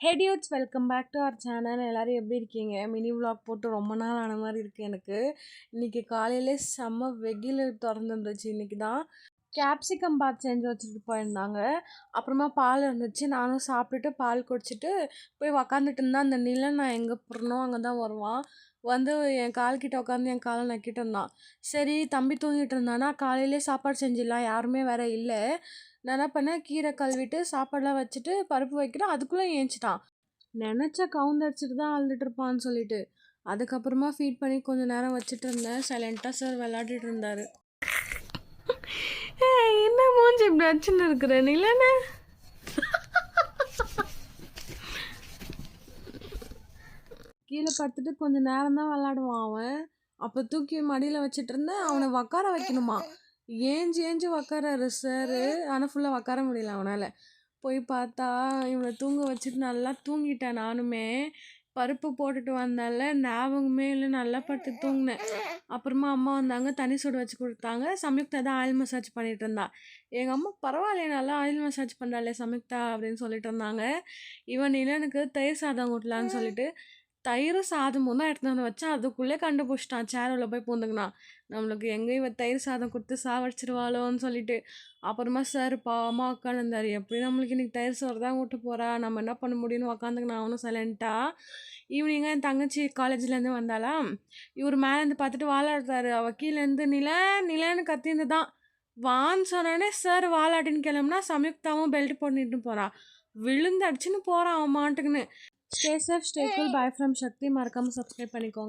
Hey dudes, welcome back to our channel. எல்லோரும் எப்படி இருக்கீங்க? மினி vlog போட்டு ரொம்ப நாள் ஆன மாதிரி இருக்குது எனக்கு. இன்றைக்கி காலையிலே செம்ம வெயில் திறந்துருந்துச்சு. இன்றைக்கி தான் கேப்சிகம் பாத் செஞ்சு வச்சுட்டு போயிருந்தாங்க. அப்புறமா பால் இருந்துச்சு, நானும் சாப்பிட்டுட்டு பால் குடிச்சிட்டு போய் உக்காந்துட்டு இருந்தான். அந்த நிலன் நான் எங்கே போகிறனோ அங்கே தான் வருவான். வந்து என் கால்கிட்ட உட்காந்து என் காலை நக்கிட்டு இருந்தான். சரி தம்பி தூங்கிட்டு இருந்தானா, காலையிலே சாப்பாடு செஞ்சிடலாம், யாருமே வேற இல்லை. நான் என்ன பண்ணேன், கீரை கழுவிட்டு சாப்பாடெலாம் வச்சுட்டு பருப்பு வைக்கிறேன், அதுக்குள்ளே ஏஞ்சிட்டான். நினச்சா கவுந்தடிச்சிட்டு தான் அழுதுட்டு இருப்பான்னு சொல்லிட்டு அதுக்கப்புறமா ஃபீட் பண்ணி கொஞ்சம் நேரம் வச்சுட்டு இருந்தேன். சைலண்ட்டாக சார் விளையாடிட்டு இருந்தார். என்ன மூஞ்சி இப்படி வச்சுன்னு இருக்கிற நிலனே? கீழே படுத்துட்டு கொஞ்சம் நேரம் தான் விளாடுவான் அவன். அப்போ தூக்கி மடியில் வச்சுட்டு இருந்தேன். அவனை உக்கார வைக்கணுமா, ஏஞ்சி ஏஞ்சி உக்காராரு சார். ஆனால் ஃபுல்லாக உக்கார முடியல அவனால். போய் பார்த்தா இவனை தூங்க வச்சுட்டு நல்லா தூங்கிட்டேன். நானுமே பருப்பு போட்டுட்டு வந்தால ஞாபகமே இல்லை, நல்லா படுத்து தூங்கினேன். அப்புறமா அம்மா வந்தாங்க, தண்ணி சூடு வச்சு கொடுத்தாங்க. சம்யுக்தா தான் ஆயில் மசாஜ் பண்ணிட்டு இருந்தா. எங்கள் அம்மா பரவாயில்லையே, நல்லா ஆயில் மசாஜ் பண்ணுறாளே சம்யுக்தா அப்படின்னு சொல்லிட்டு இருந்தாங்க. இவன் நிலனுக்கு தயிர் சாதம் ஊட்டலான்னு சொல்லிட்டு தயிரும் சாதமும் தான் எடுத்துன்னு வந்து வச்சா, அதுக்குள்ளே கண்டுபிடிச்சிட்டான். சேரில் போய் பூந்துக்கினான். நம்மளுக்கு எங்கே இவன் தயிர் சாதம் கொடுத்து சாவடிச்சிருவாளோன்னு சொல்லிட்டு. அப்புறமா சார் பாவமாக உட்காந்துருந்தார். எப்படி நம்மளுக்கு இன்றைக்கி தயிர் சோறு தான் ஊட்ட போகிறா, நம்ம என்ன பண்ண முடியும்னு உக்காந்துக்கினான் அவனும் சைலண்ட்டாக. ஈவினிங்காக என் தங்கச்சி காலேஜ்லேருந்து வந்தாளா, இவர் மேலேருந்து பார்த்துட்டு வாழாடுறாரு. அவள் கீழேருந்து நிலன்னு கத்திந்து தான் வான்னு சொன்னோடனே சார் வாலாட்டின்னு கிளம்புனா, சம்யுக்தாவும் பெல்ட் போட்டுட்டு போகிறான். விழுந்து அடிச்சுன்னு போகிறான் அவன் மாட்டுக்குன்னு. Stay safe, stay cool. Bye from Shakti. மறக்காமல் சப்ஸ்கிரைப் பண்ணிக்கோங்க.